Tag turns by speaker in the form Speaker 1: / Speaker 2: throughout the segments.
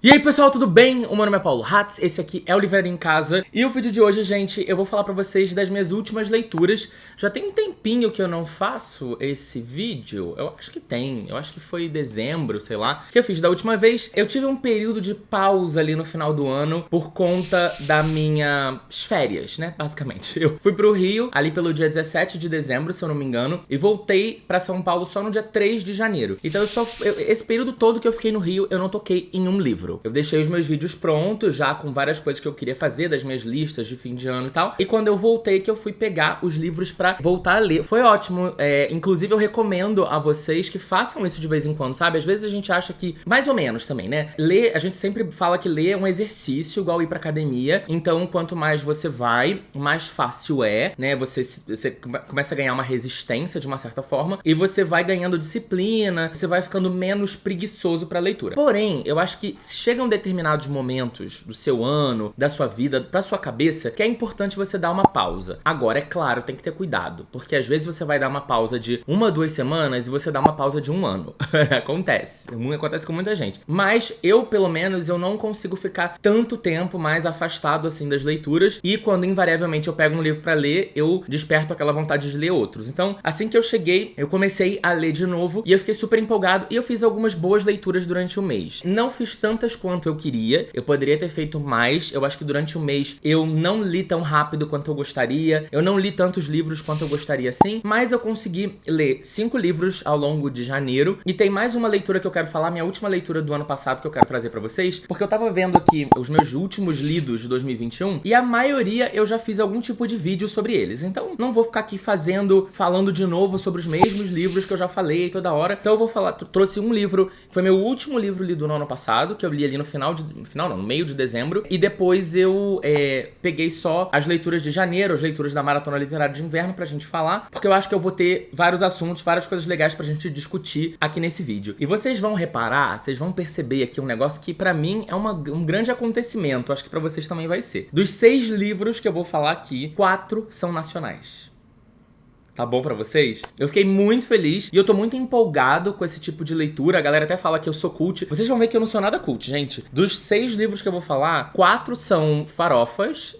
Speaker 1: E aí pessoal, tudo bem? O meu nome é Paulo Hatz, esse aqui é o Livraria em Casa. E o vídeo de hoje, gente, eu vou falar pra vocês das minhas últimas leituras. Já tem um tempinho que eu não faço esse vídeo. Eu acho que tem, eu acho que foi dezembro, sei lá, que eu fiz da última vez. Eu tive um período de pausa ali no final do ano por conta das minhas férias, né, basicamente. Eu fui pro Rio ali pelo dia 17 de dezembro, se eu não me engano, e voltei pra São Paulo só no dia 3 de janeiro. Então esse período todo que eu fiquei no Rio, eu não toquei em um livro. Eu deixei os meus vídeos prontos já com várias coisas que eu queria fazer, das minhas listas de fim de ano e tal. E quando eu voltei, que eu fui pegar os livros pra voltar a ler. Foi ótimo. Inclusive eu recomendo a vocês que façam isso de vez em quando, sabe? Às vezes a gente acha que, mais ou menos também, né? Ler, a gente sempre fala que ler é um exercício, igual ir pra academia. Então, quanto mais você vai, mais fácil é, né? Você começa a ganhar uma resistência de uma certa forma. E você vai ganhando disciplina, você vai ficando menos preguiçoso pra leitura. Porém, eu acho que chegam determinados momentos do seu ano, da sua vida, pra sua cabeça, que é importante você dar uma pausa. Agora, é claro, tem que ter cuidado, porque às vezes você vai dar uma pausa de 1 a 2 semanas e você dá uma pausa de 1 ano. Acontece com muita gente. Mas eu, pelo menos, eu não consigo ficar tanto tempo mais afastado assim das leituras, e quando invariavelmente eu pego um livro pra ler, eu desperto aquela vontade de ler outros. Então, assim que eu cheguei, eu comecei a ler de novo e eu fiquei super empolgado e eu fiz algumas boas leituras durante o mês. Não fiz tantas quanto eu queria, eu poderia ter feito mais. Eu acho que durante o mês eu não li tão rápido quanto eu gostaria, eu não li tantos livros quanto eu gostaria sim, mas eu consegui ler 5 livros ao longo de janeiro. E tem mais uma leitura que eu quero falar, minha última leitura do ano passado, que eu quero trazer pra vocês, porque eu tava vendo aqui os meus últimos lidos de 2021 e a maioria eu já fiz algum tipo de vídeo sobre eles, então não vou ficar aqui falando de novo sobre os mesmos livros que eu já falei toda hora. Então eu vou falar, trouxe um livro, foi meu último livro lido no ano passado, que eu li ali no meio de dezembro, e depois eu peguei só as leituras de janeiro, as leituras da Maratona Literária de Inverno pra gente falar, porque eu acho que eu vou ter vários assuntos, várias coisas legais pra gente discutir aqui nesse vídeo. E vocês vão reparar, vocês vão perceber aqui um negócio que pra mim é um grande acontecimento, acho que pra vocês também vai ser. Dos 6 livros que eu vou falar aqui, 4 são nacionais. Tá bom pra vocês? Eu fiquei muito feliz e eu tô muito empolgado com esse tipo de leitura. A galera até fala que eu sou cult. Vocês vão ver que eu não sou nada cult, gente. Dos 6 livros que eu vou falar, 4 são farofas.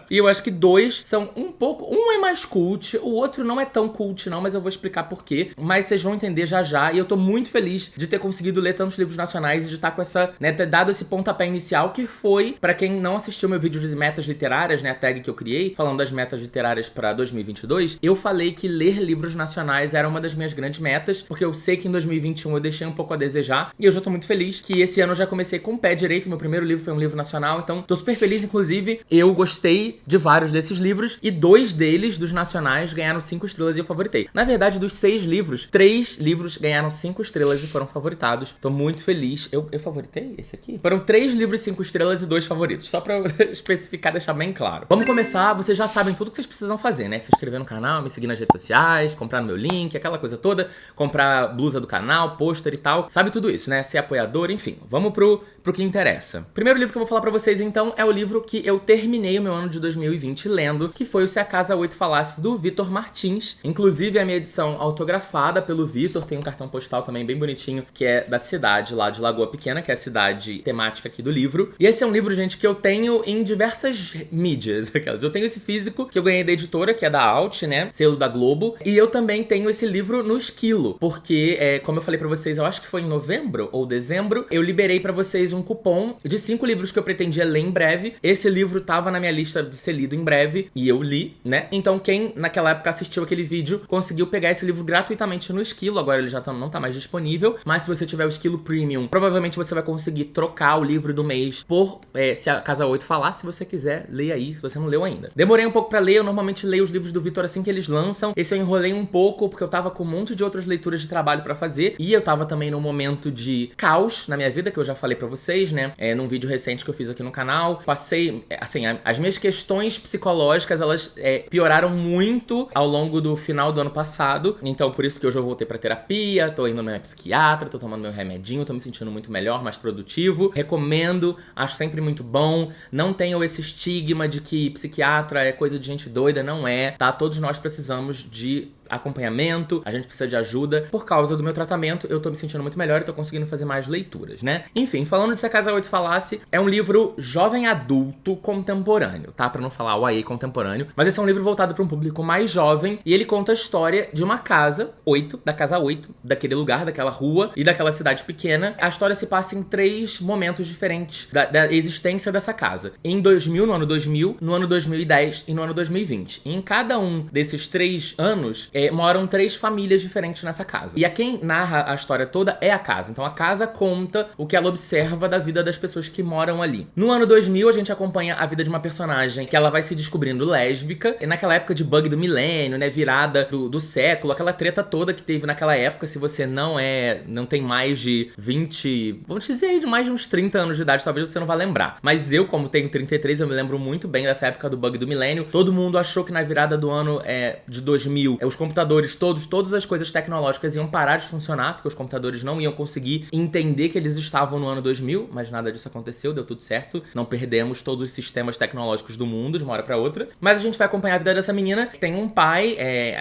Speaker 1: E eu acho que 2 são um pouco... Um é mais cult, o outro não é tão cult não, mas eu vou explicar por quê. Mas vocês vão entender já já. E eu tô muito feliz de ter conseguido ler tantos livros nacionais e de estar com essa... né, ter dado esse pontapé inicial, que foi, pra quem não assistiu meu vídeo de metas literárias, né, a tag que eu criei, falando das metas literárias pra 2022, eu falei que ler livros nacionais era uma das minhas grandes metas, porque eu sei que em 2021 eu deixei um pouco a desejar, e eu já tô muito feliz que esse ano eu já comecei com o pé direito. Meu primeiro livro foi um livro nacional, então tô super feliz. Inclusive, eu gostei de vários desses livros, e 2 deles, dos nacionais, ganharam 5 estrelas e eu favoritei. Na verdade, dos 6 livros, 3 livros ganharam 5 estrelas e foram favoritados. Tô muito feliz. Eu favoritei esse aqui? Foram 3 livros 5 estrelas e 2 favoritos, só pra eu especificar, deixar bem claro. Vamos começar. Vocês já sabem tudo que vocês precisam fazer, né? Se inscrever no canal, me seguir nas redes sociais, comprar no meu link, aquela coisa toda, comprar blusa do canal, pôster e tal, sabe tudo isso, né? Ser apoiador, enfim. Vamos pro que interessa. Primeiro livro que eu vou falar pra vocês, então, é o livro que eu terminei o meu ano de 2020 lendo, que foi o Se a Casa 8 Falasse, do Vitor Martins. Inclusive, a minha edição autografada pelo Vitor, tem um cartão postal também bem bonitinho, que é da cidade lá de Lagoa Pequena, que é a cidade temática aqui do livro. E esse é um livro, gente, que eu tenho em diversas mídias. Eu tenho esse físico, que eu ganhei da editora, que é da Alt, né? Selo da Globo. E eu também tenho esse livro no Esquilo, porque, como eu falei pra vocês, eu acho que foi em novembro ou dezembro, eu liberei pra vocês um cupom de 5 livros que eu pretendia ler em breve. Esse livro tava na minha lista de ser lido em breve, e eu li, né? Então quem naquela época assistiu aquele vídeo, conseguiu pegar esse livro gratuitamente no Esquilo. Agora ele já não tá mais disponível, mas se você tiver o Esquilo Premium, provavelmente você vai conseguir trocar o livro do mês por Se a Casa 8 Falasse. Se você quiser, leia aí, se você não leu ainda. Demorei um pouco pra ler, eu normalmente leio os livros do Vitor assim que eles lançam. Esse eu enrolei um pouco, porque eu tava com um monte de outras leituras de trabalho pra fazer, e eu tava também num momento de caos na minha vida, que eu já falei pra vocês, né, num vídeo recente que eu fiz aqui no canal. Passei, assim, as minhas questões psicológicas, elas pioraram muito ao longo do final do ano passado, então por isso que hoje eu voltei pra terapia, tô indo na minha psiquiatra, tô tomando meu remedinho, tô me sentindo muito melhor, mais produtivo. Recomendo, acho sempre muito bom. Não tenho esse estigma de que psiquiatra é coisa de gente doida, não é, tá? Todos nós precisamos precisamos de acompanhamento, a gente precisa de ajuda. Por causa do meu tratamento, eu tô me sentindo muito melhor e tô conseguindo fazer mais leituras, né? Enfim, falando de Se a Casa 8 Falasse, é um livro jovem adulto contemporâneo, tá? Pra não falar YA contemporâneo. Mas esse é um livro voltado pra um público mais jovem e ele conta a história de uma casa, 8, da casa 8, daquele lugar, daquela rua e daquela cidade pequena. A história se passa em 3 momentos diferentes da existência dessa casa. Em 2000, no ano 2000, no ano 2010 e no ano 2020. E em cada um desses 3 anos, moram 3 famílias diferentes nessa casa. E a quem narra a história toda é a casa. Então a casa conta o que ela observa da vida das pessoas que moram ali. No ano 2000, a gente acompanha a vida de uma personagem que ela vai se descobrindo lésbica. E naquela época de bug do milênio, né? Virada do século, aquela treta toda que teve naquela época. Se você não tem mais de 20, vamos dizer aí, de mais de uns 30 anos de idade, talvez você não vá lembrar. Mas eu, como tenho 33, eu me lembro muito bem dessa época do bug do milênio. Todo mundo achou que na virada do ano de 2000, os computadores todas as coisas tecnológicas iam parar de funcionar, porque os computadores não iam conseguir entender que eles estavam no ano 2000, mas nada disso aconteceu, deu tudo certo. Não perdemos todos os sistemas tecnológicos do mundo de uma hora pra outra. Mas a gente vai acompanhar a vida dessa menina, que tem um pai,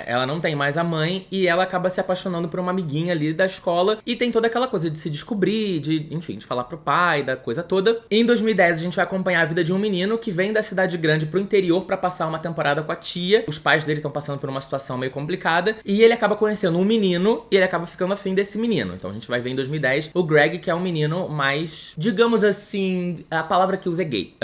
Speaker 1: ela não tem mais a mãe, e ela acaba se apaixonando por uma amiguinha ali da escola, e tem toda aquela coisa de se descobrir, de falar pro pai, da coisa toda. E em 2010 a gente vai acompanhar a vida de um menino que vem da cidade grande pro interior pra passar uma temporada com a tia. Os pais dele estão passando por uma situação meio complicada, e ele acaba conhecendo um menino, e ele acaba ficando afim desse menino. Então a gente vai ver em 2010 o Greg, que é um menino mais, digamos assim, a palavra que usa é gay.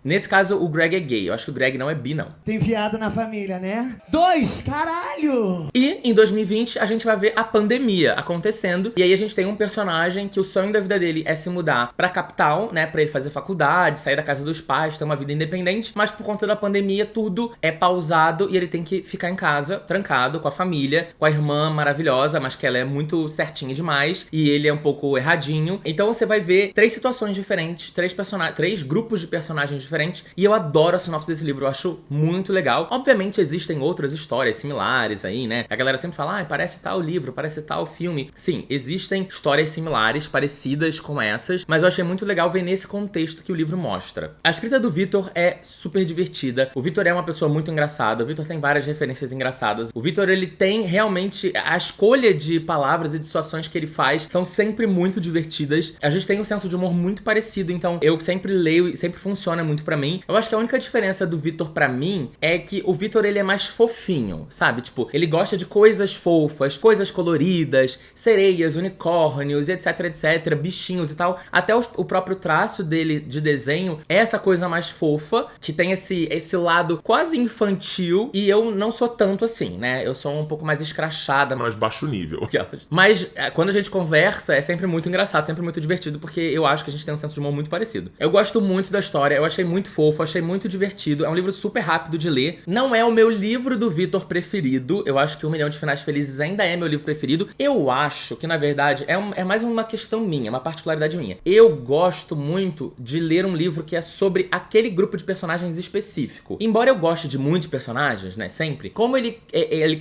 Speaker 1: Nesse caso, o Greg é gay. Eu acho que o Greg não é bi, não.
Speaker 2: Tem viado na família, né? 2, caralho!
Speaker 1: E em 2020 a gente vai ver a pandemia acontecendo, e aí a gente tem um personagem que o sonho da vida dele é se mudar pra capital, né, pra ele fazer faculdade, sair da casa dos pais, ter uma vida independente, mas por conta da pandemia tudo é pausado e ele tem que ficar em casa, trancado, com a família, com a irmã maravilhosa, mas que ela é muito certinha demais, e ele é um pouco erradinho. Então você vai ver 3 situações diferentes, 3 grupos de personagens diferentes, e eu adoro a sinopse desse livro, eu acho muito legal. Obviamente existem outras histórias similares aí, né? A galera sempre fala, parece tal livro, parece tal filme. Sim, existem histórias similares, parecidas com essas, mas eu achei muito legal ver nesse contexto que o livro mostra. A escrita do Vitor é super divertida, o Vitor é uma pessoa muito engraçada, o Vitor tem várias referências engraçadas, o Vitor, ele tem realmente, a escolha de palavras e de situações que ele faz são sempre muito divertidas. A gente tem um senso de humor muito parecido, então eu sempre leio e sempre funciona muito pra mim. Eu acho que a única diferença do Vitor pra mim é que o Vitor, ele é mais fofinho, sabe? Tipo, ele gosta de coisas fofas, coisas coloridas, sereias, unicórnios, etc, etc, bichinhos e tal. Até o próprio traço dele de desenho é essa coisa mais fofa, que tem esse lado quase infantil, e eu não sou tanto assim, né? Eu sou um pouco mais escrachada,
Speaker 3: mais baixo nível.
Speaker 1: Mas quando a gente conversa é sempre muito engraçado, sempre muito divertido, porque eu acho que a gente tem um senso de humor muito parecido. Eu gosto muito da história, eu achei muito fofo, achei muito divertido. É um livro super rápido de ler. Não é o meu livro do Vitor preferido. Eu acho que 1 Milhão de Finais Felizes ainda é meu livro preferido. Eu acho que, na verdade, é mais uma questão minha, uma particularidade minha. Eu gosto muito de ler um livro que é sobre aquele grupo de personagens específico. Embora eu goste de muitos personagens, né, sempre, como ele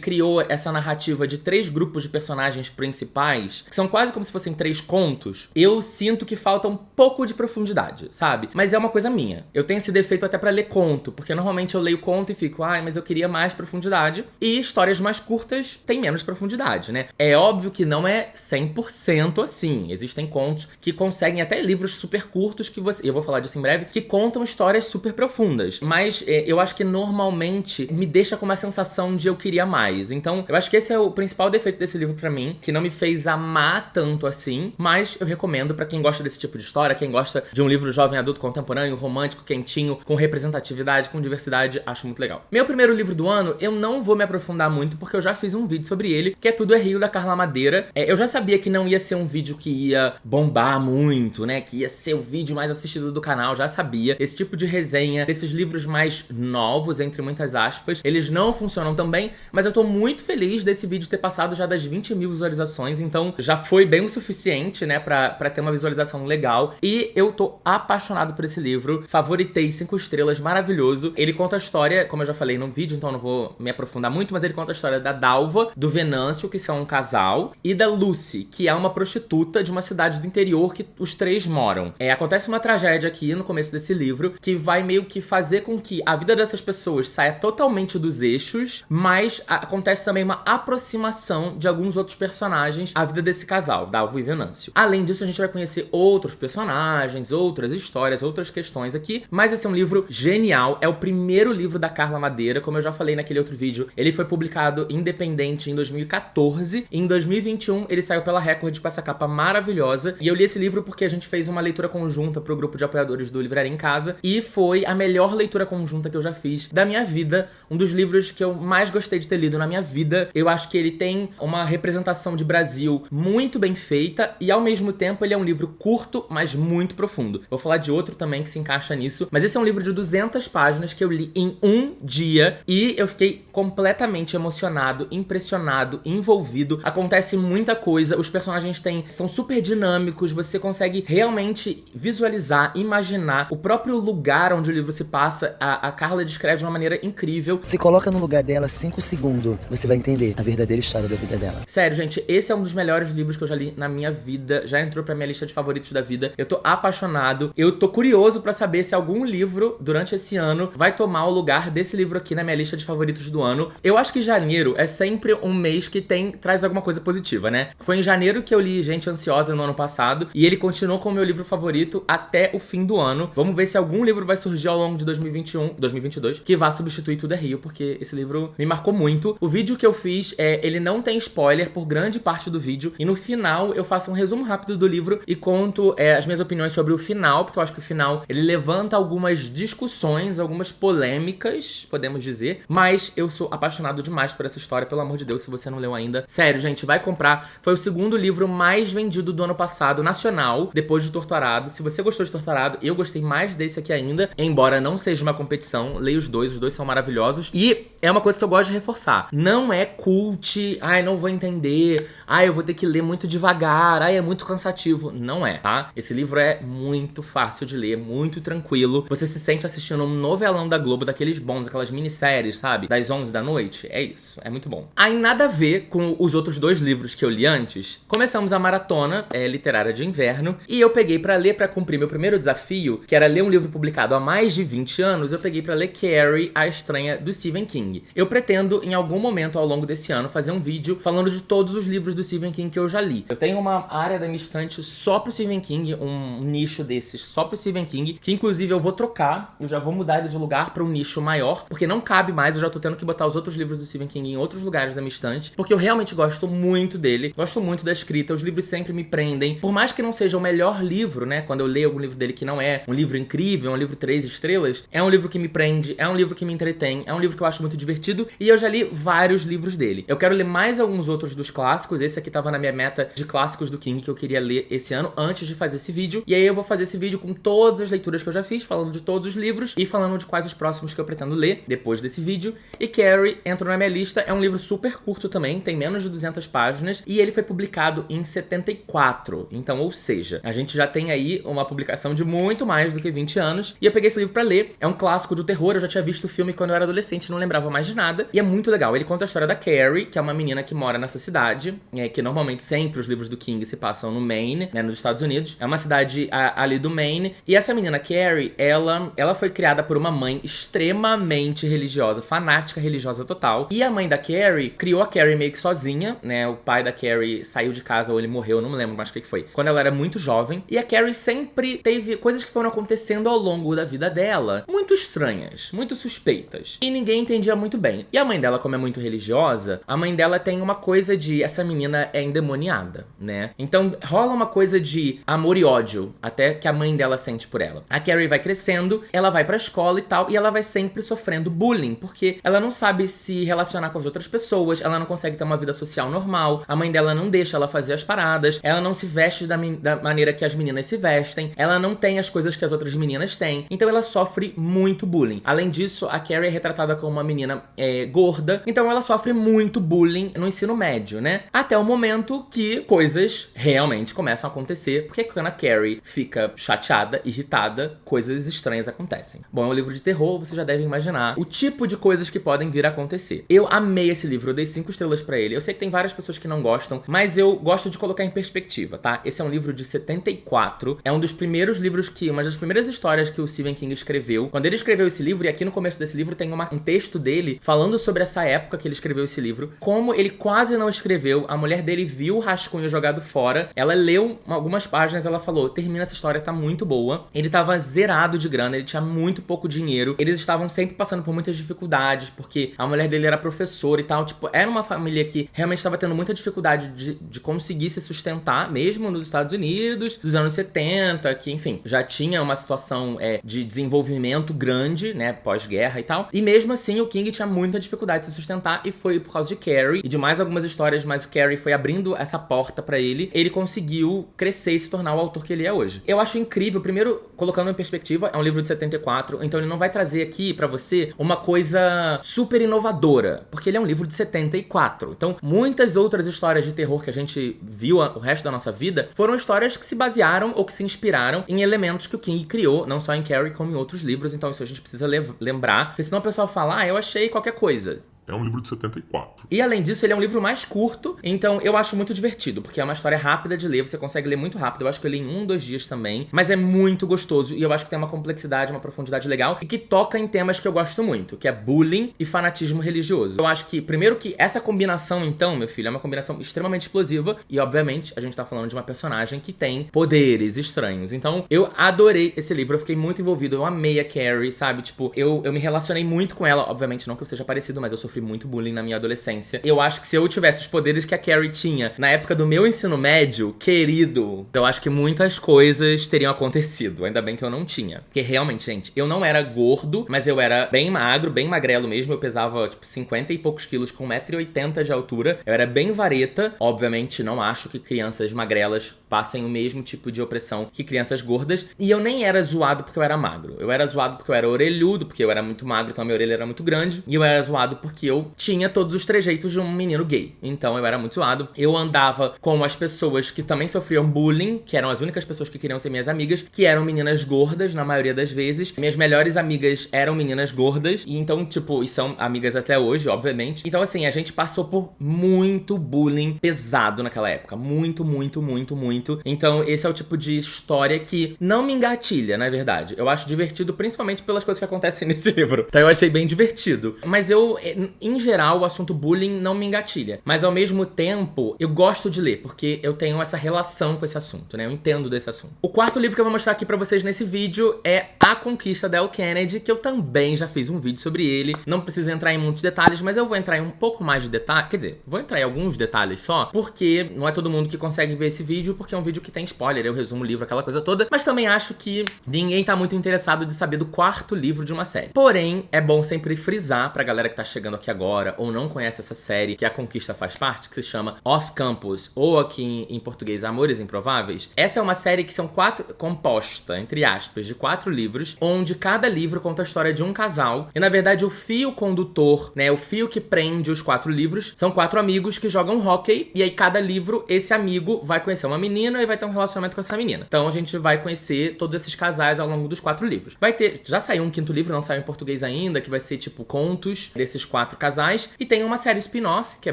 Speaker 1: criou essa narrativa de 3 grupos de personagens principais, que são quase como se fossem 3 contos, eu sinto que falta um pouco de profundidade, sabe? Mas é uma coisa minha. Eu tenho esse defeito até pra ler conto, porque normalmente eu leio conto e fico, mas eu queria mais profundidade. E histórias mais curtas têm menos profundidade, né? É óbvio que não é 100% assim. Existem contos que conseguem, até livros super curtos, eu vou falar disso em breve, que contam histórias super profundas. Mas eu acho que normalmente me deixa com uma sensação de eu queria mais. Então, eu acho que esse é o principal defeito desse livro pra mim, que não me fez amar tanto assim, mas eu recomendo pra quem gosta desse tipo de história, quem gosta de um livro jovem adulto contemporâneo, romântico, quentinho, com representatividade, com diversidade, acho muito legal. Meu primeiro livro do ano, eu não vou me aprofundar muito, porque eu já fiz um vídeo sobre ele, que é Tudo é Rio, da Carla Madeira. Eu já sabia que não ia ser um vídeo que ia bombar muito, né, que ia ser o vídeo mais assistido do canal, já sabia. Esse tipo de resenha, desses livros mais novos, entre muitas aspas, eles não funcionam tão bem, mas eu tô muito feliz desse vídeo ter passado já das 20 mil visualizações, então já foi bem o suficiente, né, pra ter uma visualização legal. E eu tô apaixonado por esse livro, favoritei 5 estrelas, maravilhoso. Ele conta a história, como eu já falei no vídeo, então não vou me aprofundar muito, mas ele conta a história da Dalva, do Venâncio, que são um casal, e da Lucy, que é uma prostituta de uma cidade do interior que os 3 moram. Acontece uma tragédia aqui no começo desse livro, que vai meio que fazer com que a vida dessas pessoas saia totalmente dos eixos, personagens, mas acontece também uma aproximação de alguns outros personagens à vida desse casal, Dalvo e Venâncio. Além disso, a gente vai conhecer outros personagens, outras histórias, outras questões aqui, mas esse é um livro genial, é o primeiro livro da Carla Madeira, como eu já falei naquele outro vídeo, ele foi publicado independente em 2014, e em 2021 ele saiu pela Record com essa capa maravilhosa, e eu li esse livro porque a gente fez uma leitura conjunta pro grupo de apoiadores do Livraria em Casa, e foi a melhor leitura conjunta que eu já fiz da minha vida, um dos livros que eu mais gostei de ter lido na minha vida. Eu acho que ele tem uma representação de Brasil muito bem feita, e ao mesmo tempo ele é um livro curto, mas muito profundo. Vou falar de outro também que se encaixa nisso, mas esse é um livro de 200 páginas que eu li em um dia, e eu fiquei completamente emocionado, impressionado, envolvido. Acontece muita coisa, os personagens são super dinâmicos, você consegue realmente visualizar, imaginar o próprio lugar onde o livro se passa. A Carla descreve de uma maneira incrível.
Speaker 3: Se coloca no lugar dela 5 segundos, você vai entender a verdadeira história da vida dela.
Speaker 1: Sério, gente, esse é um dos melhores livros que eu já li na minha vida, já entrou pra minha lista de favoritos da vida. Eu tô apaixonado, eu tô curioso pra saber se algum livro, durante esse ano, vai tomar o lugar desse livro aqui na minha lista de favoritos do ano. Eu acho que janeiro é sempre um mês que traz alguma coisa positiva, né? Foi em janeiro que eu li Gente Ansiosa no ano passado, e ele continuou como meu livro favorito até o fim do ano. Vamos ver se algum livro vai surgir ao longo de 2022, que vá substituir Tudo é Rio, porque esse livro me marcou muito. O vídeo que eu fiz, ele não tem spoiler por grande parte do vídeo, e no final eu faço um resumo rápido do livro e conto as minhas opiniões sobre o final, porque eu acho que o final, ele levanta algumas discussões, algumas polêmicas, podemos dizer, mas eu sou apaixonado demais por essa história, pelo amor de Deus, se você não leu ainda. Sério, gente, vai comprar. Foi o segundo livro mais vendido do ano passado, nacional, depois de Torturado. Se você gostou de Torturado, eu gostei mais desse aqui ainda, embora não seja uma competição, leia os dois são maravilhosos. E é uma coisa que eu gosto de reforçar, não é cult, ai, não vou entender, ai, eu vou ter que ler muito devagar, ai, é muito cansativo. Não é, tá? Esse livro é muito fácil de ler, muito tranquilo. Você se sente assistindo um novelão da Globo, daqueles bons, aquelas minisséries, sabe? Das 11 da noite. É isso, é muito bom. Aí nada a ver com os outros dois livros que eu li antes. Começamos a maratona literária de inverno, e eu peguei pra ler, pra cumprir meu primeiro desafio, que era ler um livro publicado há mais de 20 anos, eu peguei pra ler Carrie, a Estranha, do Stephen King. Eu pretendo, em algum momento ao longo desse ano, fazer um vídeo falando de todos os livros do Stephen King que eu já li. Eu tenho uma área da minha estante só pro Stephen King, um nicho desses só pro Stephen King, que inclusive eu vou trocar, eu já vou mudar ele de lugar pra um nicho maior, porque não cabe mais, eu já tô tendo que botar os outros livros do Stephen King em outros lugares da minha estante, porque eu realmente gosto muito dele, gosto muito da escrita, os livros sempre me prendem, por mais que não seja o melhor livro, né, quando eu leio algum livro dele que não é um livro incrível, um livro 3 estrelas, é um livro que me prende, é um livro que me entretém, é um livro que eu acho muito divertido, e eu já li vários livros dele. Eu quero ler mais alguns outros dos clássicos, esse aqui tava na minha meta de clássicos do King que eu queria ler esse ano, antes de fazer esse vídeo, e aí eu vou fazer esse vídeo com todas as leituras que eu já fiz, falando de todos os livros, e falando de quais os próximos que eu pretendo ler depois desse vídeo. E Carrie entrou na minha lista, é um livro super curto também, tem menos de 200 páginas, e ele foi publicado em 74, então, ou seja, a gente já tem aí uma publicação de muito mais do que 20 anos, e eu peguei esse livro pra ler, é um clássico do terror, eu já tinha visto o filme quando eu era adolescente, não lembrava mais de nada, e é muito legal. Ele conta a história da Carrie, que é uma menina que mora nessa cidade, que normalmente sempre os livros do King se passam no Maine, né, nos Estados Unidos, é uma cidade ali do Maine, e essa menina, Carrie, ela foi criada por uma mãe extremamente religiosa, fanática religiosa total, e a mãe da Carrie criou a Carrie meio que sozinha, né, o pai da Carrie saiu de casa ou ele morreu, não me lembro mais o que foi, quando ela era muito jovem, e a Carrie sempre teve coisas que foram acontecendo ao longo da vida dela, muito estranhas, muito suspeitas, e ninguém entendia muito bem. E a mãe dela, como é muito religiosa, a mãe dela tem uma coisa de, essa menina é endemoniada, né, então rola uma coisa de amor e ódio, até que a mãe dela sente por ela. A Carrie vai crescendo, ela vai pra escola e tal, e ela vai sempre sofrendo bullying, porque ela não sabe se relacionar com as outras pessoas, ela não consegue ter uma vida social normal, a mãe dela não deixa ela fazer as paradas, ela não se veste da maneira que as meninas se vestem, ela não tem as coisas que as outras meninas têm, então ela sofre muito bullying. Além disso, a Carrie é retratada como uma menina gorda, então ela sofre muito bullying no ensino médio, né? Até o momento que coisas realmente começam a acontecer, porque quando a Carrie fica chateada, irritada, coisas estranhas acontecem. Bom, é um livro de terror, você já deve imaginar o tipo de coisas que podem vir a acontecer. Eu amei esse livro, eu dei 5 estrelas pra ele. Eu sei que tem várias pessoas que não gostam, mas eu gosto de colocar em perspectiva, tá? Esse é um livro de 74, é um dos primeiros livros uma das primeiras histórias que o Stephen King escreveu. Quando ele escreveu esse livro, e aqui no começo desse livro tem um texto dele falando sobre essa época que ele escreveu esse livro, como ele quase não escreveu, a mulher dele viu o rascunho jogado fora, ela leu algumas páginas, ela falou, termina essa história, tá muito boa. Ele tava zerado de grana, ele tinha muito pouco dinheiro, eles estavam sempre passando por muitas dificuldades, porque a mulher dele era professora e tal, tipo, era uma família que realmente estava tendo muita dificuldade de conseguir se sustentar, mesmo nos Estados Unidos, dos anos 70, que, enfim, já tinha uma situação de desenvolvimento grande, né, pós-guerra e tal, e mesmo assim o King tinha muita dificuldade de se sustentar, e foi por causa de Carrie e de mais algumas histórias, mas Carrie foi abrindo essa porta pra ele, ele conseguiu crescer e se tornar o autor que ele é hoje. Eu acho incrível, primeiro, colocando em perspectiva, é um livro de 74, então ele não vai trazer aqui pra você uma coisa super inovadora, porque ele é um livro de 74. Então, muitas outras histórias de terror que a gente viu o resto da nossa vida foram histórias que se basearam ou que se inspiraram em elementos que o King criou, não só em Carrie, como em outros livros. Então, isso a gente precisa lembrar, porque senão o pessoal fala, eu achei qualquer coisa.
Speaker 4: É um livro de 74.
Speaker 1: E além disso, ele é um livro mais curto, então eu acho muito divertido, porque é uma história rápida de ler, você consegue ler muito rápido, eu acho que eu li em 2 dias também, mas é muito gostoso e eu acho que tem uma complexidade, uma profundidade legal e que toca em temas que eu gosto muito, que é bullying e fanatismo religioso. Eu acho que, primeiro que essa combinação, então, meu filho, é uma combinação extremamente explosiva e, obviamente, a gente tá falando de uma personagem que tem poderes estranhos. Então, eu adorei esse livro, eu fiquei muito envolvido, eu amei a Carrie, sabe? Tipo, eu me relacionei muito com ela, obviamente não que eu seja parecido, mas eu sofri muito bullying na minha adolescência. Eu acho que se eu tivesse os poderes que a Carrie tinha na época do meu ensino médio, querido, eu acho que muitas coisas teriam acontecido. Ainda bem que eu não tinha. Porque realmente, gente, eu não era gordo, mas eu era bem magro, bem magrelo mesmo. Eu pesava, tipo, 50 e poucos quilos com 1,80 m de altura. Eu era bem vareta. Obviamente, não acho que crianças magrelas passem o mesmo tipo de opressão que crianças gordas. E eu nem era zoado porque eu era magro. Eu era zoado porque eu era orelhudo, porque eu era muito magro, então a minha orelha era muito grande. E eu era zoado porque eu tinha todos os trejeitos de um menino gay. Então eu era muito zoado. Eu andava com as pessoas que também sofriam bullying, que eram as únicas pessoas que queriam ser minhas amigas, que eram meninas gordas, na maioria das vezes. Minhas melhores amigas eram meninas gordas. E então, tipo, e são amigas até hoje, obviamente. Então, assim, a gente passou por muito bullying pesado naquela época. Muito, muito, muito, muito. Então, esse é o tipo de história que não me engatilha, na verdade. Eu acho divertido, principalmente pelas coisas que acontecem nesse livro. Então, eu achei bem divertido. Mas eu, em geral, o assunto bullying não me engatilha. Mas, ao mesmo tempo, eu gosto de ler, porque eu tenho essa relação com esse assunto, né? Eu entendo desse assunto. O quarto livro que eu vou mostrar aqui pra vocês nesse vídeo é A Conquista da Elle Kennedy, que eu também já fiz um vídeo sobre ele. Não preciso entrar em muitos detalhes, mas eu vou entrar em um pouco mais de detalhes. Quer dizer, vou entrar em alguns detalhes só, porque não é todo mundo que consegue ver esse vídeo, porque é um vídeo que tem spoiler, eu resumo o livro, aquela coisa toda. Mas também acho que ninguém tá muito interessado de saber do quarto livro de uma série. Porém, é bom sempre frisar pra galera que tá chegando aqui agora, ou não conhece essa série, que A Conquista faz parte, que se chama Off Campus, ou aqui em português, Amores Improváveis. Essa é uma série que são composta, entre aspas, de 4 livros, onde cada livro conta a história de um casal. E, na verdade, o fio condutor, né, o fio que prende os 4 livros, são 4 amigos que jogam hóquei, e aí cada livro, esse amigo vai conhecer uma menina e vai ter um relacionamento com essa menina. Então a gente vai conhecer todos esses casais ao longo dos 4 livros. Vai ter, já saiu um 5º livro, não saiu em português ainda, que vai ser tipo contos desses 4 casais, e tem uma série spin-off, que é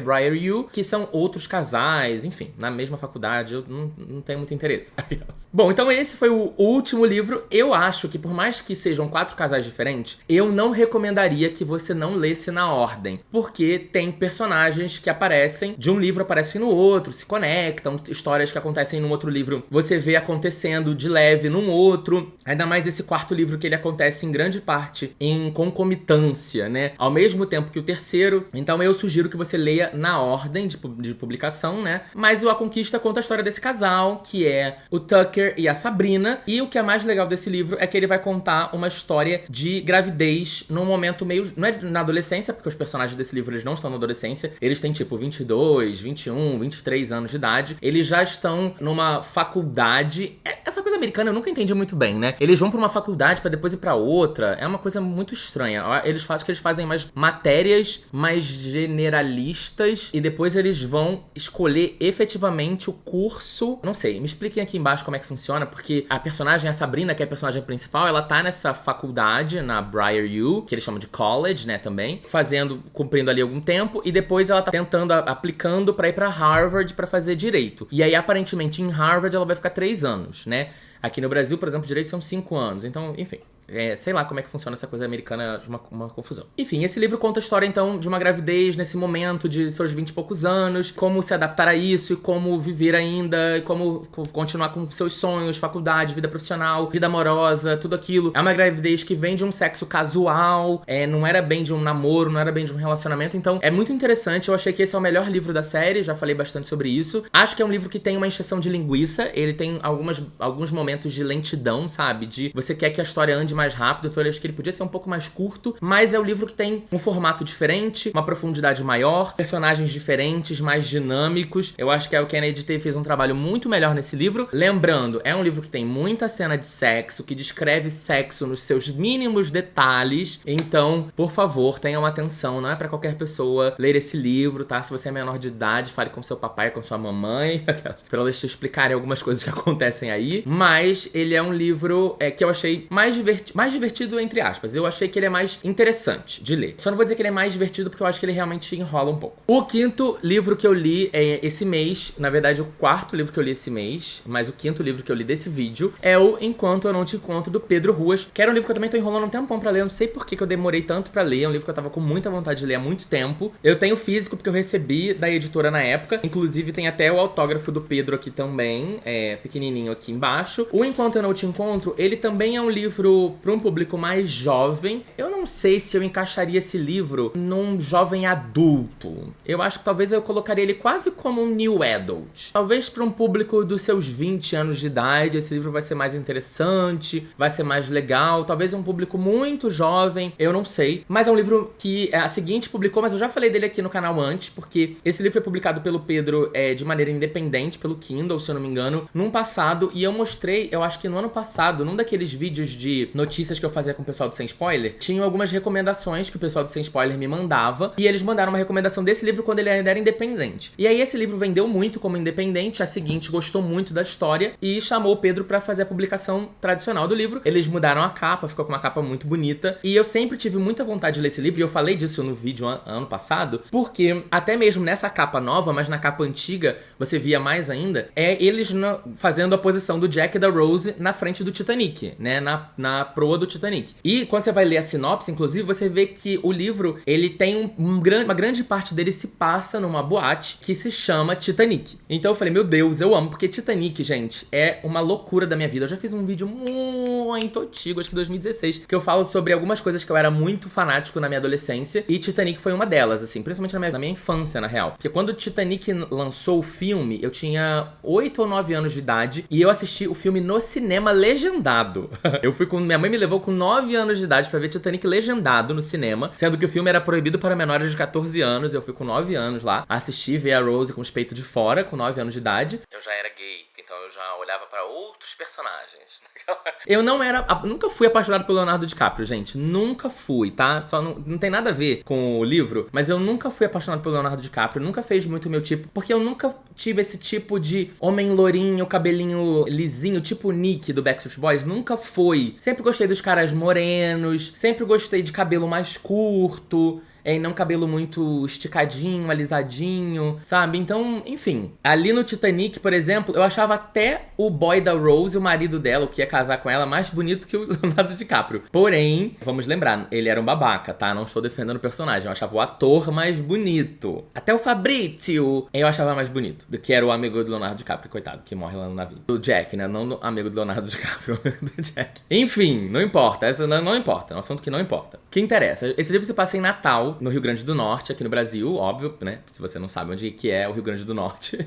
Speaker 1: Briar You, que são outros casais, enfim, na mesma faculdade, eu não tenho muito interesse. Bom, então esse foi o último livro. Eu acho que por mais que sejam 4 casais diferentes, eu não recomendaria que você não lesse na ordem, porque tem personagens que aparecem, de um livro aparecem no outro, se conectam, histórias que acontecem num outro livro você vê acontecendo de leve num outro, ainda mais esse 4º livro que ele acontece em grande parte em concomitância, né, ao mesmo tempo que o 3º, então eu sugiro que você leia na ordem de publicação, né, mas o A Conquista conta a história desse casal, que é o Tucker e a Sabrina, e o que é mais legal desse livro é que ele vai contar uma história de gravidez num momento meio, não é na adolescência, porque os personagens desse livro eles não estão na adolescência, eles têm tipo 22, 21, 23 anos de idade, eles já estão numa faculdade, essa coisa americana eu nunca entendi muito bem, né, eles vão pra uma faculdade pra depois ir pra outra, é uma coisa muito estranha, eles fazem mais matérias mais generalistas e depois eles vão escolher efetivamente o curso, não sei, me expliquem aqui embaixo como é que funciona, porque a personagem, a Sabrina, que é a personagem principal, ela tá nessa faculdade, na Briar U, que eles chamam de college, né, também, cumprindo ali algum tempo, e depois ela tá aplicando pra ir pra Harvard pra fazer direito. E aí, aparentemente, em Harvard ela vai ficar 3 anos, né? Aqui no Brasil, por exemplo, direito são 5 anos. Então, enfim, sei lá como é que funciona essa coisa americana de uma confusão. Enfim, esse livro conta a história, então, de uma gravidez nesse momento de seus 20 e poucos anos, como se adaptar a isso e como viver ainda, e como continuar com seus sonhos, faculdade, vida profissional, vida amorosa, tudo aquilo. É uma gravidez que vem de um sexo casual, não era bem de um namoro, não era bem de um relacionamento, então é muito interessante. Eu achei que esse é o melhor livro da série, já falei bastante sobre isso. Acho que é um livro que tem uma encheção de linguiça, ele tem alguns momentos de lentidão, sabe? De você quer que a história ande mais rápido, então eu acho que ele podia ser um pouco mais curto, mas é um livro que tem um formato diferente, uma profundidade maior, personagens diferentes, mais dinâmicos. Eu acho que a Kennedy fez um trabalho muito melhor nesse livro. Lembrando, é um livro que tem muita cena de sexo, que descreve sexo nos seus mínimos detalhes, então, por favor, tenham atenção, não é pra qualquer pessoa ler esse livro, tá? Se você é menor de idade, fale com seu papai, com sua mamãe, pra elas te explicarem algumas coisas que acontecem aí, mas ele é um livro que eu achei mais divertido, entre aspas. Eu achei que ele é mais interessante de ler. Só não vou dizer que ele é mais divertido, porque eu acho que ele realmente enrola um pouco. O quinto livro que eu li esse mês, na verdade, o quarto livro que eu li esse mês, mas o quinto livro que eu li desse vídeo, é o Enquanto Eu Não Te Encontro, do Pedro Ruas, que era um livro que eu também tô enrolando um tempão pra ler. Eu não sei por que eu demorei tanto pra ler. É um livro que eu tava com muita vontade de ler há muito tempo. Eu tenho físico porque eu recebi da editora na época. Inclusive, tem até o autógrafo do Pedro aqui também, pequenininho aqui embaixo. O Enquanto Eu Não Te Encontro, ele também é um livro para um público mais jovem. Eu não sei se eu encaixaria esse livro num jovem adulto. Eu acho que talvez eu colocaria ele quase como um new adult. Talvez para um público dos seus 20 anos de idade, esse livro vai ser mais interessante, vai ser mais legal. Talvez um público muito jovem, eu não sei. Mas é um livro que a Seguinte publicou, mas eu já falei dele aqui no canal antes, porque esse livro foi publicado pelo Pedro de maneira independente, pelo Kindle, se eu não me engano, num passado. E eu mostrei, eu acho que no ano passado, num daqueles vídeos de notícias que eu fazia com o pessoal do Sem Spoiler, tinham algumas recomendações que o pessoal do Sem Spoiler me mandava. E eles mandaram uma recomendação desse livro quando ele ainda era independente. E aí esse livro vendeu muito como independente, a Seguinte gostou muito da história e chamou o Pedro pra fazer a publicação tradicional do livro. Eles mudaram a capa, ficou com uma capa muito bonita. E eu sempre tive muita vontade de ler esse livro, e eu falei disso no vídeo ano passado, porque até mesmo nessa capa nova, mas na capa antiga, você via mais ainda, eles fazendo a posição do Jack e da Rose na frente do Titanic, né? Na proa do Titanic. E quando você vai ler a sinopse, inclusive, você vê que o livro, ele tem uma grande parte dele se passa numa boate que se chama Titanic. Então eu falei, meu Deus, eu amo, porque Titanic, gente, é uma loucura da minha vida. Eu já fiz um vídeo muito antigo, acho que 2016, que eu falo sobre algumas coisas que eu era muito fanático na minha adolescência, e Titanic foi uma delas, assim, principalmente na minha infância, na real. Porque quando Titanic lançou o filme, eu tinha 8 ou 9 anos de idade, e eu assisti o filme no cinema legendado. Minha mãe me levou com 9 anos de idade pra ver Titanic legendado no cinema, sendo que o filme era proibido para menores de 14 anos, eu fui com 9 anos lá, assisti, ver a Rose com os peitos de fora, com 9 anos de idade. Eu já era gay, então eu já olhava pra outros personagens. Eu nunca fui apaixonado pelo Leonardo DiCaprio, gente. Nunca fui, tá? Só não tem nada a ver com o livro, mas eu nunca fui apaixonado pelo Leonardo DiCaprio. Nunca fez muito o meu tipo, porque eu nunca tive esse tipo de homem lourinho, cabelinho lisinho, tipo o Nick do Backstreet Boys. Nunca foi. Sempre gostei dos caras morenos, sempre gostei de cabelo mais curto, e não cabelo muito esticadinho, alisadinho, sabe? Então, enfim. Ali no Titanic, por exemplo, eu achava até o boy da Rose, o marido dela, o que ia casar com ela, mais bonito que o Leonardo DiCaprio. Porém, vamos lembrar, ele era um babaca, tá? Não estou defendendo o personagem. Eu achava o ator mais bonito. Até o Fabrizio eu achava mais bonito do que era o amigo do Leonardo DiCaprio, coitado, que morre lá no navio. Do Jack, né? Não do amigo do Leonardo DiCaprio, do Jack. Enfim, não importa. Essa não importa. É um assunto que não importa. O que interessa? Esse livro se passa em Natal, no Rio Grande do Norte, aqui no Brasil, óbvio, né? Se você não sabe onde que é o Rio Grande do Norte.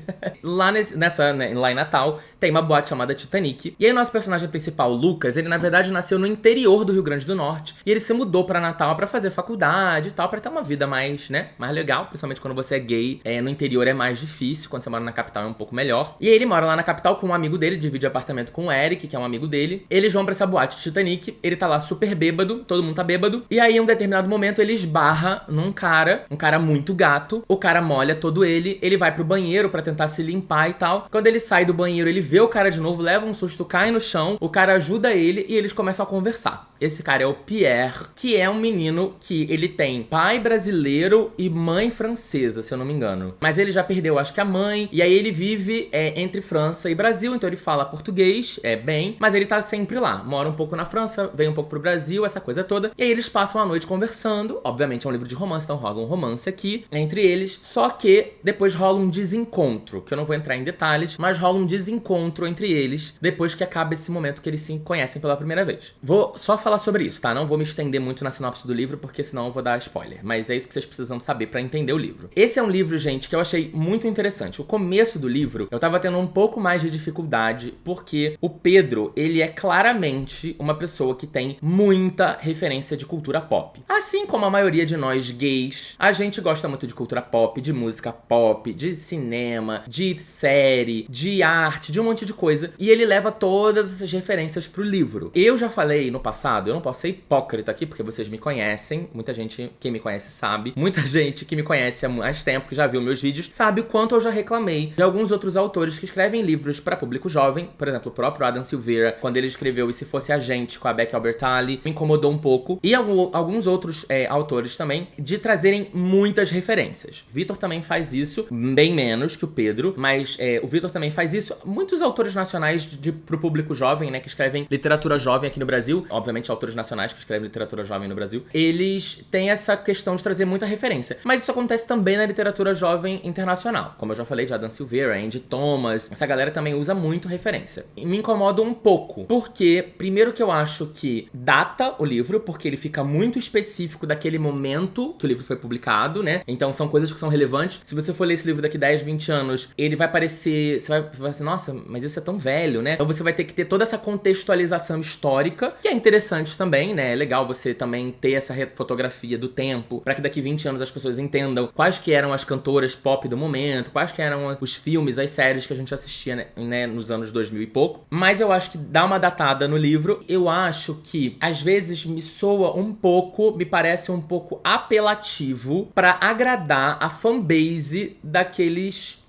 Speaker 1: Lá em Natal, tem uma boate chamada Titanic. E aí, nosso personagem principal, Lucas, ele na verdade nasceu no interior do Rio Grande do Norte. E ele se mudou pra Natal pra fazer faculdade e tal, pra ter uma vida mais, né? Mais legal, principalmente quando você é gay. No interior é mais difícil, quando você mora na capital é um pouco melhor. E aí, ele mora lá na capital com um amigo dele, divide apartamento com o Eric, que é um amigo dele. Eles vão pra essa boate Titanic, ele tá lá super bêbado, todo mundo tá bêbado. E aí, em um determinado momento, ele esbarra num cara, um cara muito gato. O cara molha todo ele vai pro banheiro pra tentar se limpar e tal. Quando ele sai do banheiro, ele vê o cara de novo, leva um susto, cai no chão. O cara ajuda ele e eles começam a conversar. Esse cara é o Pierre, que é um menino que ele tem pai brasileiro e mãe francesa, se eu não me engano. Mas ele já perdeu, acho que a mãe. E aí ele vive entre França e Brasil, então ele fala português, bem, mas ele tá sempre lá. Mora um pouco na França, vem um pouco pro Brasil, essa coisa toda. E aí eles passam a noite conversando. Obviamente é um livro de romance, então rola um romance aqui entre eles. Só que depois rola um desencontro, que eu não vou entrar em detalhes, mas rola um desencontro entre eles depois que acaba esse momento que eles se conhecem pela primeira vez. Vou só falar sobre isso, tá? Não vou me estender muito na sinopse do livro, porque senão eu vou dar spoiler. Mas é isso que vocês precisam saber pra entender o livro. Esse é um livro, gente, que eu achei muito interessante. O começo do livro, eu tava tendo um pouco mais de dificuldade, porque o Pedro, ele é claramente uma pessoa que tem muita referência de cultura pop. Assim como a maioria de nós gays, a gente gosta muito de cultura pop, de música pop, de cinema, de série, de arte, de um monte de coisa. E ele leva todas essas referências pro livro. Eu já falei no passado, eu não posso ser hipócrita aqui, porque vocês me conhecem, muita gente que me conhece sabe, muita gente que me conhece há mais tempo, que já viu meus vídeos, sabe o quanto eu já reclamei de alguns outros autores que escrevem livros para público jovem. Por exemplo, o próprio Adam Silveira, quando ele escreveu E Se Fosse a Gente, com a Becky Albertalli, me incomodou um pouco. E alguns outros autores também, de trazerem muitas referências. Vitor também faz isso, bem menos que o Pedro, mas o Vitor também faz isso. Muitos autores nacionais pro público jovem, né, que escrevem literatura jovem aqui no Brasil, obviamente autores nacionais que escrevem literatura jovem no Brasil, eles têm essa questão de trazer muita referência. Mas isso acontece também na literatura jovem internacional. Como eu já falei de Adam Silveira, Andy Thomas, essa galera também usa muito referência. E me incomoda um pouco, porque primeiro que eu acho que data o livro, porque ele fica muito específico daquele momento que o livro foi publicado, né? Então são coisas que são relevantes. Se você for ler esse livro daqui 10, 20 anos, ele vai parecer... Você vai assim, nossa, mas isso é tão velho, né? Então você vai ter que ter toda essa contextualização histórica, que é interessante também, né? É legal você também ter essa fotografia do tempo, pra que daqui 20 anos as pessoas entendam quais que eram as cantoras pop do momento, quais que eram os filmes, as séries que a gente assistia, né, nos anos 2000 e pouco. Mas eu acho que dá uma datada no livro. Eu acho que, às vezes, me soa um pouco, me parece um pouco apelativo pra agradar a fanbase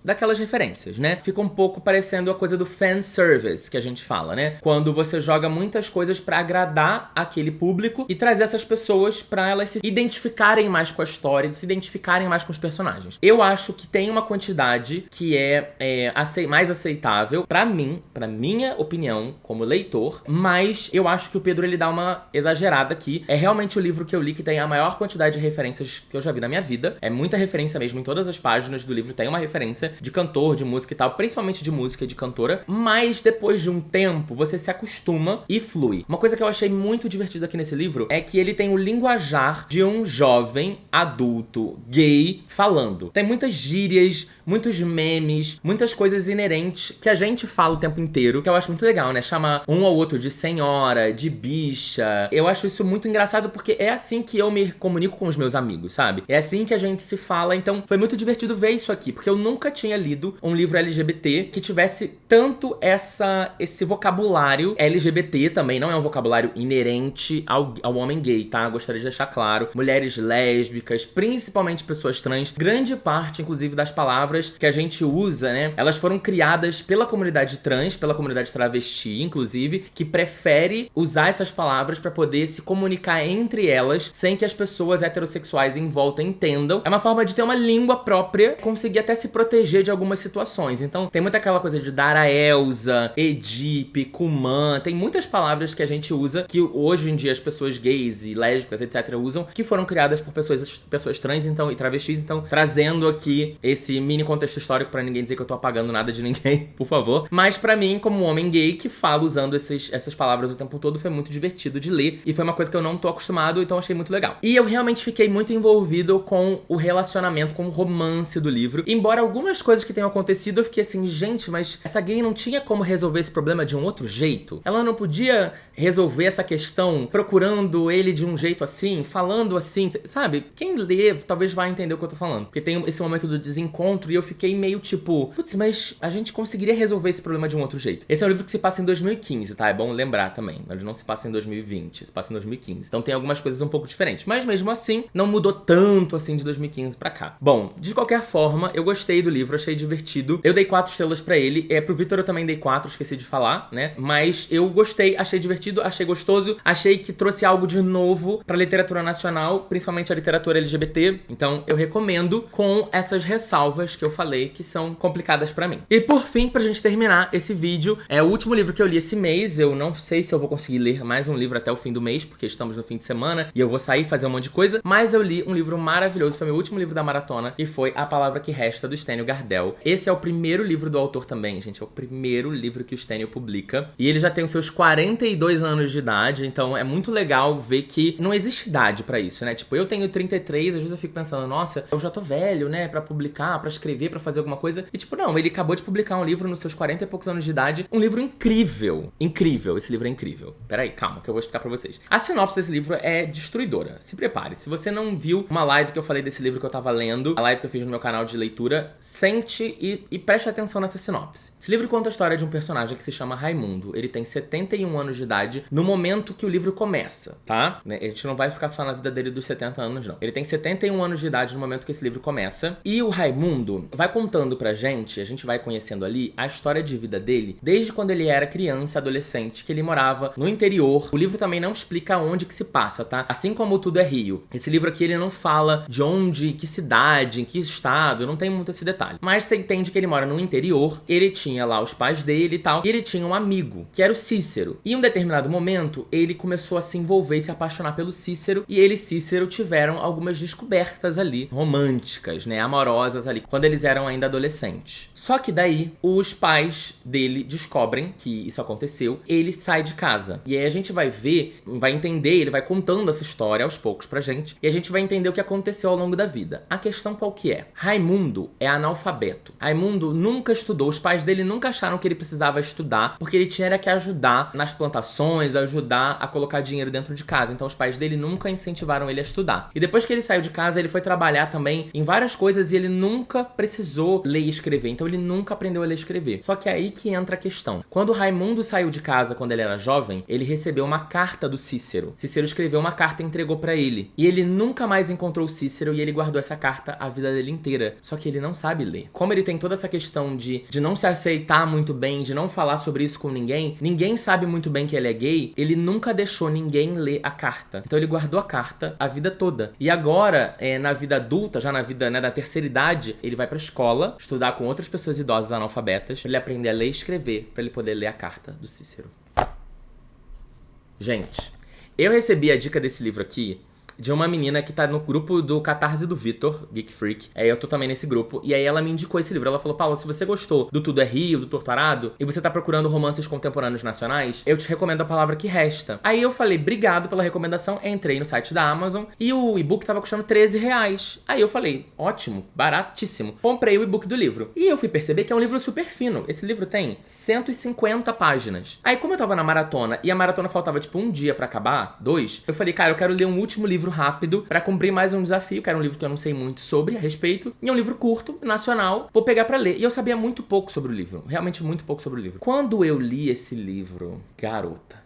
Speaker 1: daquelas referências, né? Fica um pouco parecendo a coisa do fanservice que a gente fala, né? Quando você joga muitas coisas pra agradar aquele público e trazer essas pessoas pra elas se identificarem mais com a história, se identificarem mais com os personagens. Eu acho que tem uma quantidade que mais aceitável pra mim, pra minha opinião como leitor, mas eu acho que o Pedro, ele dá uma exagerada aqui. É realmente o livro que eu li que tem a maior quantidade de referências que eu já vi na minha vida. É muita referência mesmo, em todas as páginas do livro tem uma referência de cantor, de música e tal, principalmente de música e de cantora, mas depois de um tempo você se acostuma e flui. Uma coisa que eu achei muito divertida aqui nesse livro é que ele tem o linguajar de um jovem adulto gay falando. Tem muitas gírias, muitos memes, muitas coisas inerentes que a gente fala o tempo inteiro, que eu acho muito legal, né? Chama um ao outro de senhora, de bicha. Eu acho isso muito engraçado porque é assim que eu me comunico com os meus amigos, sabe? É assim que a gente se fala, então foi muito divertido ver isso aqui, porque eu nunca tinha lido um livro LGBT que tivesse tanto esse vocabulário LGBT também, não é um vocabulário inerente ao homem gay, tá? Gostaria de deixar claro. Mulheres lésbicas, principalmente pessoas trans, grande parte, inclusive, das palavras que a gente usa, né? Elas foram criadas pela comunidade trans, pela comunidade travesti, inclusive, que prefere usar essas palavras pra poder se comunicar entre elas sem que as pessoas heterossexuais em volta entendam. É uma forma de ter uma língua própria, conseguir até se proteger de algumas situações. Então, tem muita aquela coisa de Dara Elza, Edipe, Kumã, tem muitas palavras que a gente usa que hoje em dia as pessoas gays e lésbicas, etc, usam, que foram criadas por pessoas trans, então, e travestis, então, trazendo aqui esse mini contexto histórico pra ninguém dizer que eu tô apagando nada de ninguém, por favor. Mas pra mim, como um homem gay que fala usando essas palavras o tempo todo, foi muito divertido de ler e foi uma coisa que eu não tô acostumado, então achei muito legal. E eu realmente fiquei muito envolvido com o relacionamento, com o romance do livro, embora algumas coisas que tenham acontecido, eu fiquei assim, gente, mas essa gay não tinha como resolver esse problema de um outro jeito? Ela não podia resolver essa questão procurando ele de um jeito assim, falando assim, sabe? Quem lê talvez vai entender o que eu tô falando. Porque tem esse momento do desencontro outro, e eu fiquei meio tipo, putz, mas a gente conseguiria resolver esse problema de um outro jeito. Esse é um livro que se passa em 2015, tá? É bom lembrar também. Ele não se passa em 2020, se passa em 2015. Então tem algumas coisas um pouco diferentes. Mas mesmo assim, não mudou tanto assim de 2015 pra cá. Bom, de qualquer forma, eu gostei do livro, achei divertido. Eu dei 4 estrelas pra ele. Pro Vitor eu também dei 4, esqueci de falar, né? Mas eu gostei, achei divertido, achei gostoso, achei que trouxe algo de novo pra literatura nacional, principalmente a literatura LGBT. Então eu recomendo, com essas ressalvas que eu falei, que são complicadas pra mim. E por fim, pra gente terminar esse vídeo, é o último livro que eu li esse mês. Eu não sei se eu vou conseguir ler mais um livro até o fim do mês, porque estamos no fim de semana e eu vou sair fazer um monte de coisa, mas eu li um livro maravilhoso, foi meu último livro da maratona, e foi A Palavra que Resta, do Stênio Gardel. Esse é o primeiro livro do autor também, gente, é o primeiro livro que o Stênio publica, e ele já tem os seus 42 anos de idade, então é muito legal ver que não existe idade pra isso, né? Tipo, eu tenho 33, às vezes eu fico pensando, nossa, eu já tô velho, né, pra publicar, pra escrever, pra fazer alguma coisa, e tipo, não, ele acabou de publicar um livro nos seus 40 e poucos anos de idade, um livro incrível, incrível, esse livro é incrível. Peraí, calma, que eu vou explicar pra vocês. A sinopse desse livro é destruidora, se prepare. Se você não viu uma live que eu falei desse livro que eu tava lendo, a live que eu fiz no meu canal de leitura, sente e preste atenção nessa sinopse. Esse livro conta a história de um personagem que se chama Raimundo. Ele tem 71 anos de idade no momento que o livro começa, tá? A gente não vai ficar só na vida dele dos 70 anos, não. Ele tem 71 anos de idade no momento que esse livro começa. E o Raimundo vai contando pra gente, a gente vai conhecendo ali, a história de vida dele, desde quando ele era criança, adolescente, que ele morava no interior. O livro também não explica onde que se passa, tá? Assim como Tudo é Rio. Esse livro aqui, ele não fala de onde, que cidade, em que estado, não tem muito esse detalhe. Mas você entende que ele mora no interior, ele tinha lá os pais dele e tal, e ele tinha um amigo, que era o Cícero. E em um determinado momento, ele começou a se envolver e se apaixonar pelo Cícero, e ele e Cícero tiveram algumas descobertas ali, românticas, né, amorosas ali, quando eles eram ainda adolescentes. Só que daí, os pais dele descobrem que isso aconteceu, ele sai de casa. E aí a gente vai ver, vai entender, ele vai contando essa história aos poucos pra gente, e a gente vai entender o que aconteceu ao longo da vida. A questão qual que é? Raimundo é analfabeto. Raimundo nunca estudou, os pais dele nunca acharam que ele precisava estudar, porque ele tinha que ajudar nas plantações, ajudar a colocar dinheiro dentro de casa. Então os pais dele nunca incentivaram ele a estudar. E depois que ele saiu de casa, ele foi trabalhar também em várias coisas e ele nunca precisou ler e escrever. Então ele nunca aprendeu a ler e escrever. Só que é aí que entra a questão. Quando o Raimundo saiu de casa quando ele era jovem, ele recebeu uma carta do Cícero. Cícero escreveu uma carta e entregou pra ele. E ele nunca mais encontrou o Cícero e ele guardou essa carta a vida dele inteira. Só que ele não sabe ler. Como ele tem toda essa questão de não se aceitar muito bem, de não falar sobre isso com ninguém, ninguém sabe muito bem que ele é gay, ele nunca deixou ninguém ler a carta. Então ele guardou a carta a vida toda. E agora, na vida adulta, já na vida, né, da terceira idade, ele vai pra escola, estudar com outras pessoas idosas analfabetas, pra ele aprender a ler e escrever, pra ele poder ler a carta do Cícero. Gente, eu recebi a dica desse livro aqui de uma menina que tá no grupo do Catarse do Vitor, Geek Freak. Eu tô também nesse grupo. E aí ela me indicou esse livro. Ela falou, Paulo, se você gostou do Tudo é Rio, do Torturado, e você tá procurando romances contemporâneos nacionais, eu te recomendo A Palavra que Resta. Aí eu falei, obrigado pela recomendação. Entrei no site da Amazon e o e-book tava custando R$13. Aí eu falei, ótimo, baratíssimo. Comprei o e-book do livro. E eu fui perceber que é um livro super fino. Esse livro tem 150 páginas. Aí como eu tava na maratona, e a maratona faltava tipo um dia pra acabar, 2, eu falei, cara, eu quero ler um último livro rápido pra cumprir mais um desafio, que era um livro que eu não sei muito sobre, a respeito, e é um livro curto, nacional, vou pegar pra ler. E eu sabia muito pouco sobre o livro, realmente muito pouco sobre o livro. Quando eu li esse livro, garota,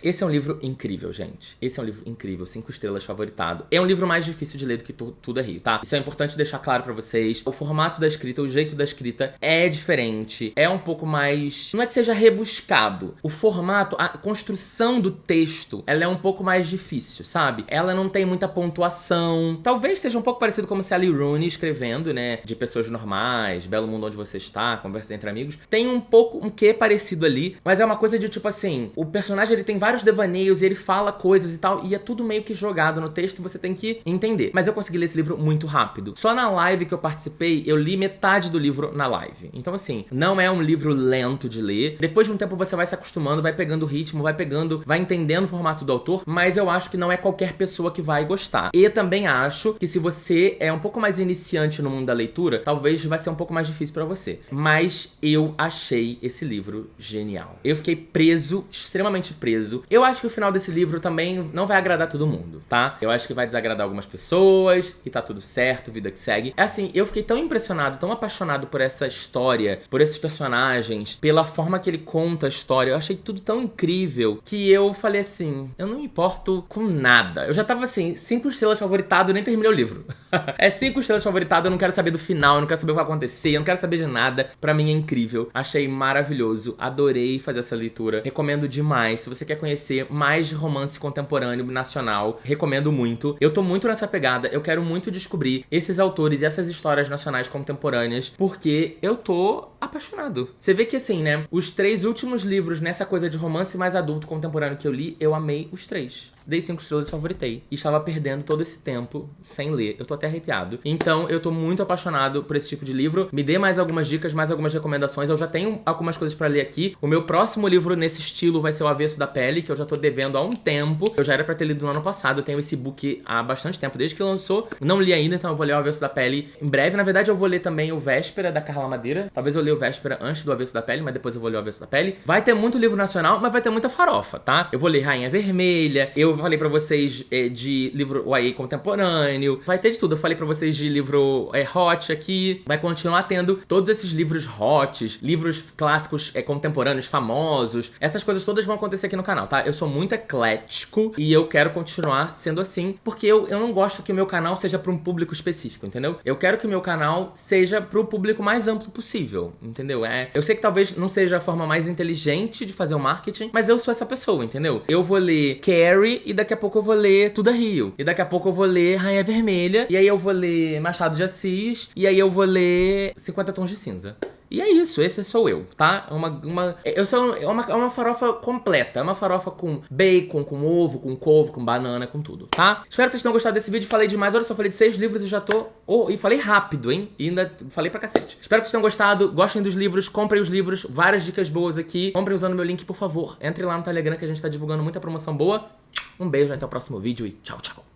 Speaker 1: esse é um livro incrível, gente. Esse é um livro incrível, 5 estrelas, favoritado. É um livro mais difícil de ler do que Tudo é Rio, tá? Isso é importante deixar claro pra vocês. O formato da escrita, o jeito da escrita é diferente. É um pouco mais... Não é que seja rebuscado. O formato, a construção do texto, ela é um pouco mais difícil, sabe? Ela não tem muita pontuação. Talvez seja um pouco parecido como Sally Rooney escrevendo, né? De pessoas normais, Belo Mundo Onde Você Está, Conversa Entre Amigos. Tem um pouco, um quê parecido ali, mas é uma coisa de tipo assim, o personagem ele tem vários devaneios e ele fala coisas e tal, e é tudo meio que jogado no texto, você tem que entender. Mas eu consegui ler esse livro muito rápido. Só na live que eu participei, eu li metade do livro na live. Então assim, não é um livro lento de ler. Depois de um tempo você vai se acostumando, vai pegando o ritmo, vai entendendo o formato do autor, mas eu acho que não é qualquer pessoa que vai gostar. E também acho que se você é um pouco mais iniciante no mundo da leitura, talvez vai ser um pouco mais difícil pra você. Mas eu achei esse livro genial. Eu fiquei preso, extremamente preso, maravilhoso. Eu acho que o final desse livro também não vai agradar todo mundo, tá? Eu acho que vai desagradar algumas pessoas e tá tudo certo, vida que segue. É assim, eu fiquei tão impressionado, tão apaixonado por essa história, por esses personagens, pela forma que ele conta a história. Eu achei tudo tão incrível que eu falei assim, eu não me importo com nada. Eu já tava assim, 5 estrelas favoritado, nem terminei o livro. É 5 estrelas favoritado, eu não quero saber do final, eu não quero saber o que vai acontecer, eu não quero saber de nada. Pra mim é incrível. Achei maravilhoso, adorei fazer essa leitura. Recomendo demais. Se você quer conhecer mais romance contemporâneo nacional, recomendo muito. Eu tô muito nessa pegada, eu quero muito descobrir esses autores e essas histórias nacionais contemporâneas, porque eu tô apaixonado. Você vê que assim, né, os 3 últimos livros nessa coisa de romance mais adulto contemporâneo que eu li, eu amei os 3. Dei 5 estrelas e favoritei. E estava perdendo todo esse tempo sem ler. Eu tô até arrepiado. Então, eu tô muito apaixonado por esse tipo de livro. Me dê mais algumas dicas, mais algumas recomendações. Eu já tenho algumas coisas pra ler aqui. O meu próximo livro nesse estilo vai ser O Avesso da Pele, que eu já tô devendo há um tempo. Eu já era pra ter lido no ano passado. Eu tenho esse book há bastante tempo, desde que lançou. Não li ainda, então eu vou ler O Avesso da Pele em breve. Na verdade, eu vou ler também o Véspera, da Carla Madeira. Talvez eu leia o Véspera antes do Avesso da Pele, mas depois eu vou ler o Avesso da Pele. Vai ter muito livro nacional, mas vai ter muita farofa, tá? Eu vou ler Rainha Vermelha. Eu falei pra vocês de livro YA contemporâneo. Vai ter de tudo. Eu falei pra vocês de livro hot aqui. Vai continuar tendo todos esses livros hots, livros clássicos contemporâneos famosos. Essas coisas todas vão acontecer aqui no canal, tá? Eu sou muito eclético e eu quero continuar sendo assim, porque eu não gosto que o meu canal seja pra um público específico, entendeu? Eu quero que o meu canal seja pro público mais amplo possível, entendeu? Eu sei que talvez não seja a forma mais inteligente de fazer o marketing, mas eu sou essa pessoa, entendeu? Eu vou ler Carrie e daqui a pouco eu vou ler Tudo é Rio. E daqui a pouco eu vou ler Rainha Vermelha. E aí eu vou ler Machado de Assis. E aí eu vou ler 50 Tons de Cinza. E é isso, esse sou eu, tá? É uma farofa completa. É uma farofa com bacon, com ovo, com couve, com banana, com tudo, tá? Espero que vocês tenham gostado desse vídeo. Falei demais, olha só, falei de 6 livros e já tô... e falei rápido, hein? E ainda falei pra cacete. Espero que vocês tenham gostado, gostem dos livros, comprem os livros. Várias dicas boas aqui. Comprem usando meu link, por favor. Entre lá no Telegram que a gente tá divulgando muita promoção boa. Um beijo, até o próximo vídeo e tchau, tchau.